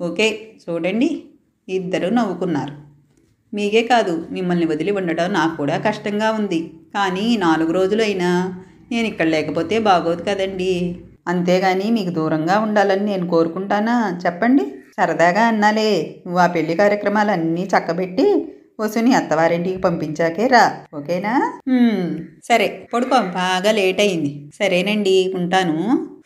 Okay చూడండి, ఇద్దరు నవ్వుకున్నారు. మీకే కాదు, మిమ్మల్ని వదిలి ఉండటం నాకు కూడా కష్టంగా ఉంది. కానీ 4 రోజులైనా నేను ఇక్కడ లేకపోతే బాగోదు కదండి. అంతేగాని మీకు దూరంగా ఉండాలని నేను కోరుకుంటానా చెప్పండి? సరదాగా అన్నాలే. నువ్వు ఆ పెళ్లి కార్యక్రమాలన్నీ చక్కబెట్టి వసుని అత్తవారింటికి పంపించాకే రా, ఓకేనా? సరే పడుకో, బాగా లేట్ అయింది. సరేనండి, ఉంటాను.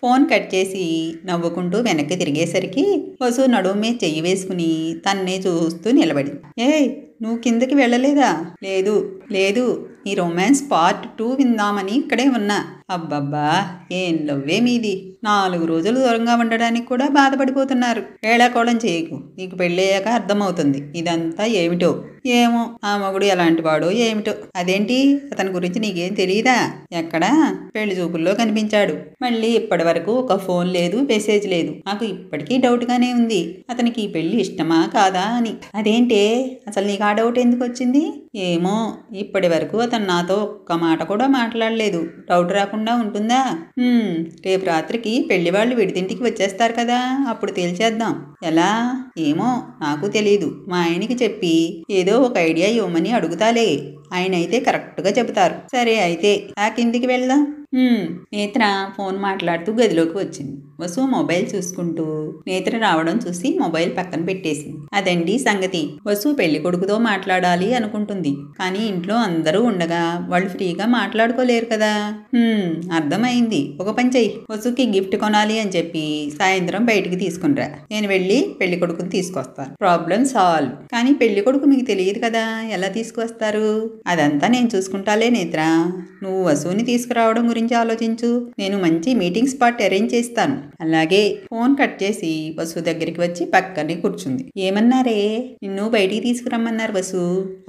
ఫోన్ కట్ చేసి నవ్వుకుంటూ వెనక్కి తిరిగేసరికి వసు నడుము మీద చెయ్యి వేసుకుని తన్నే చూస్తూ నిలబడింది. ఏయ్, నువ్వు కిందకి వెళ్ళలేదా? లేదు లేదు, ఈ రొమాన్స్ పార్ట్ 2 విందామని ఇక్కడే ఉన్నా. అబ్బబ్బా, ఏం లవ్వే మీది. 4 రోజులు దూరంగా ఉండడానికి కూడా బాధపడిపోతున్నారు. వేళాకోళం చేయకు, నీకు పెళ్ళయ్యాక అర్థమవుతుంది ఇదంతా ఏమిటో. ఏమో ఆ మగుడు ఎలాంటి వాడో ఏమిటో. అదేంటి, అతని గురించి నీకేం తెలియదా? ఎక్కడా పెళ్లి చూపుల్లో కనిపించాడు. మళ్ళీ ఇప్పటి వరకు ఒక ఫోన్ లేదు, మెసేజ్ లేదు. నాకు ఇప్పటికీ డౌట్గానే ఉంది అతనికి ఈ పెళ్లి ఇష్టమా కాదా అని. అదేంటే, అసలు నీకు ఆ డౌట్ ఎందుకు వచ్చింది? ఏమో, ఇప్పటి వరకు అతను నాతో ఒక్క మాట కూడా మాట్లాడలేదు. డౌట్ రాకుండా ఉంటుందా? రేపు రాత్రికి పెళ్లి వాళ్ళు విడిదింటికి వచ్చేస్తారు కదా, అప్పుడు తేల్చేద్దాం. ఎలా? ఏమో నాకు తెలీదు. మా ఆయనకి చెప్పి ఏదో ఒక ఐడియా ఇవ్వమని అడుగుతాలే. ఆయన అయితే కరెక్ట్గా చెబుతారు. సరే అయితే ఆ కిందికి వెళ్దాం. నేత్ర ఫోన్ మాట్లాడుతూ గదిలోకి వచ్చింది. వసు మొబైల్ చూసుకుంటూ నేత్ర రావడం చూసి మొబైల్ పక్కన పెట్టేసింది. అదండి సంగతి. వసు పెళ్లి కొడుకుతో మాట్లాడాలి అనుకుంటుంది. కానీ ఇంట్లో అందరూ ఉండగా వాళ్ళు ఫ్రీగా మాట్లాడుకోలేరు కదా. అర్థమైంది. ఒక పని చెయ్యి, వసుకి గిఫ్ట్ కొనాలి అని చెప్పి సాయంత్రం బయటికి తీసుకునిరా. నేను వెళ్ళి పెళ్లి కొడుకుని తీసుకొస్తాను. Problem solve. కానీ పెళ్లి కొడుకు మీకు తెలియదు కదా, ఎలా తీసుకొస్తారు? అదంతా నేను చూసుకుంటాలే నేత్ర. నువ్వు వసుని తీసుకురావడం గురించి ఆలోచించు. నేను మంచి మీటింగ్ స్పాట్ అరేంజ్ చేస్తాను. అలాగే. ఫోన్ కట్ చేసి వసు దగ్గరికి వచ్చి పక్కనే కూర్చుంది. ఏమన్నారే? నిన్ను బయటికి తీసుకురమ్మన్నారు వసు.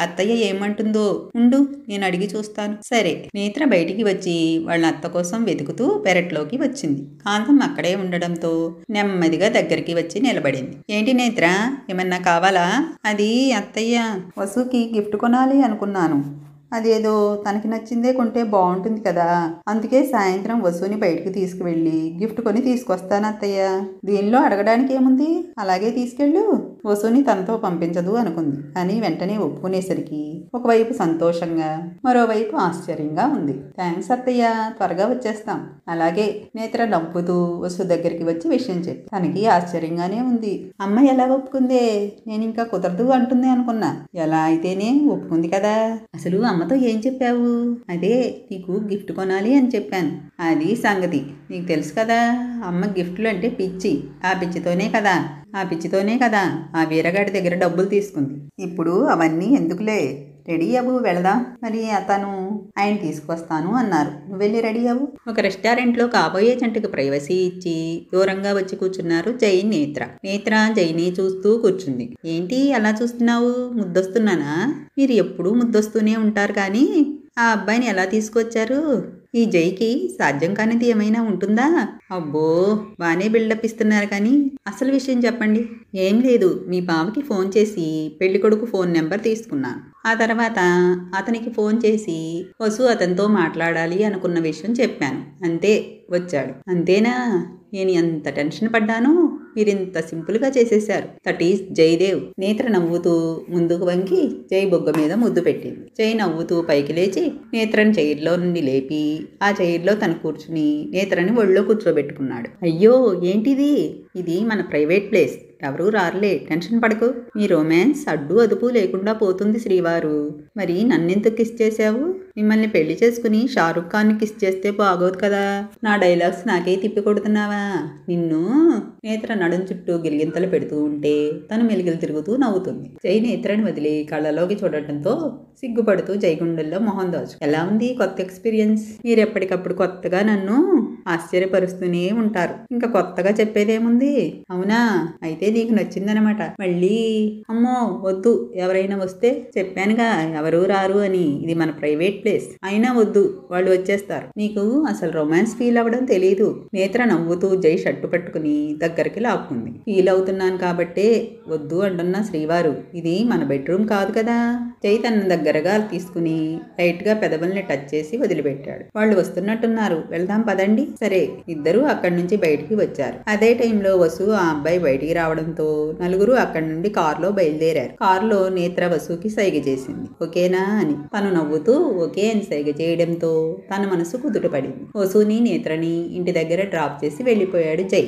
అత్తయ్య ఏమంటుందో ఉండు, నేను అడిగి చూస్తాను. సరే. నేత్ర బయటికి వచ్చి వాళ్ళ అత్త కోసం వెతుకుతూ పెరట్లోకి వచ్చింది. కాంతం అక్కడే ఉండడంతో నెమ్మదిగా దగ్గరికి వచ్చి నిలబడింది. ఏంటి నేత్ర, ఏమన్నా కావాలా? అది అత్తయ్య, వసుకి గిఫ్ట్ కొనాలి అనుకున్నాను. అదేదో తనకి నచ్చిందే కొంటే బాగుంటుంది కదా, అందుకే సాయంత్రం వసుని బయటకు తీసుకువెళ్ళి గిఫ్ట్ కొని తీసుకొస్తాను అత్తయ్య. దీనిలో అడగడానికి ఏముంది, అలాగే తీసుకెళ్ళు. వసుని తనతో పంపించదు అనుకుంది. కానీ వెంటనే ఒప్పుకునేసరికి ఒకవైపు సంతోషంగా, మరోవైపు ఆశ్చర్యంగా ఉంది. థ్యాంక్స్ అత్తయ్య, త్వరగా వచ్చేస్తాం. అలాగే. నేత్ర నవ్వుతూ వసు దగ్గరికి వచ్చి విషయం చెప్పి తనకి ఆశ్చర్యంగానే ఉంది. అమ్మ ఎలా ఒప్పుకుందే? నేను ఇంకా కుదరదు అంటుంది అనుకున్నా. ఎలా అయితేనే ఒప్పుకుంది కదా. అసలు అమ్మతో ఏం చెప్పావు? అదే నీకు గిఫ్ట్ కొనాలి అని చెప్పాను. అది సంగతి. నీకు తెలుసు కదా, అమ్మ గిఫ్ట్లు అంటే పిచ్చి. ఆ పిచ్చితోనే కదా ఆ వీరగాడి దగ్గర డబ్బులు తీసుకుంది. ఇప్పుడు అవన్నీ ఎందుకులే, రెడీ అవ్వు, వెళదాం. మరి అతను ఆయన తీసుకొస్తాను అన్నారు. నువ్వు వెళ్ళి రెడీ అవ్వు. ఒక రెస్టారెంట్లో కాబోయే జంటకు ప్రైవసీ ఇచ్చి దూరంగా వచ్చి కూర్చున్నారు జై, నేత్ర. నేత్ర జైని చూస్తూ కూర్చుంది. ఏంటి అలా చూస్తున్నావు? ముద్దొస్తున్నానా? మీరు ఎప్పుడూ ముద్దొస్తూనే ఉంటారు కానీ ఆ అబ్బాయిని ఎలా తీసుకొచ్చారు? ఈ జైకి సాధ్యం కానిది ఏమైనా ఉంటుందా? అబ్బో, బాగానే బిల్డప్ ఇస్తున్నారు కానీ అసలు విషయం చెప్పండి. ఏం లేదు, మీ బావకి ఫోన్ చేసి పెళ్లి కొడుకు ఫోన్ నెంబర్ తీసుకున్నాను. ఆ తర్వాత అతనికి ఫోన్ చేసి వసు అతనితో మాట్లాడాలి అనుకున్న విషయం చెప్పాను. అంతే, వచ్చాడు. అంతేనా? నేను ఎంత టెన్షన్ పడ్డాను, మీరింత సింపుల్గా చేసేశారు. That is Jayadev. నేత్ర నవ్వుతూ ముందుకు వంగి జై బొగ్గ మీద ముద్దు పెట్టింది. జై నవ్వుతూ పైకి లేచి నేత్రని చైర్లో నుండి లేపి ఆ చైర్లో తను కూర్చుని నేత్రని ఒళ్ళో కూర్చోబెట్టుకున్నాడు. అయ్యో ఏంటిది? ఇది మన ప్రైవేట్ ప్లేస్, ఎవరూ రారులే, టెన్షన్ పడకు. మీ రొమాన్స్ అడ్డు అదుపు లేకుండా పోతుంది శ్రీవారు. మరి నన్నెందుకు కిస్ చేశావు? మిమ్మల్ని పెళ్లి చేసుకుని షారుఖ్ ఖాన్ని కిస్ చేస్తే బాగోదు కదా. నా డైలాగ్స్ నాకే తిప్పి కొడుతున్నావా? నిన్ను. నేత్ర నడుం చుట్టూ గిలిగింతలు పెడుతూ ఉంటే తను మెలిగిలు తిరుగుతూ నవ్వుతుంది. జై నేత్రని వదిలి కళ్ళలోకి చూడటంతో సిగ్గుపడుతూ జై గుండెల్లో మొహం దాచు. ఎలా ఉంది కొత్త ఎక్స్పీరియన్స్? మీరు ఎప్పటికప్పుడు కొత్తగా నన్ను ఆశ్చర్యపరుస్తూనే ఉంటారు. ఇంకా కొత్తగా చెప్పేదేముంది? అవునా, అయితే నీకు నచ్చిందనమాట. మళ్ళీ అమ్మో వద్దు, ఎవరైనా వస్తే చెప్పానుగా ఎవరూ రారు అని. ఇది మన ప్రైవేట్ ప్లేస్. అయినా వద్దు, వాళ్ళు వచ్చేస్తారు. నీకు అసలు రొమాన్స్ ఫీల్ అవ్వడం తెలీదు. నేత్ర నవ్వుతూ జై షర్టు పట్టుకుని దగ్గరికి లాక్కుంది. ఫీల్ అవుతున్నాను కాబట్టే వద్దు అంటున్నా శ్రీవారు. ఇది మన బెడ్రూమ్ కాదు కదా. జై తన దగ్గరగా తీసుకుని లైట్ గా పెదవుల్ని టచ్ చేసి వదిలిపెట్టాడు. వాళ్ళు వస్తున్నట్టున్నారు, వెళ్దాం పదండి సరే ఇద్దరూ అక్కడి నుంచి బయటికి వచ్చారు. అదే టైంలో వసు ఆ అబ్బాయి బయటికి రావడంతో నలుగురు అక్కడి నుండి కారులో బయలుదేరారు. కారులో నేత్ర వసుకి సైగ చేసింది ఓకేనా అని. తను నవ్వుతూ ఓకే అని సైగ చేయడంతో తన మనసు కుదుటపడింది. వసుని నేత్రని ఇంటి దగ్గర డ్రాప్ చేసి వెళ్ళిపోయాడు జై.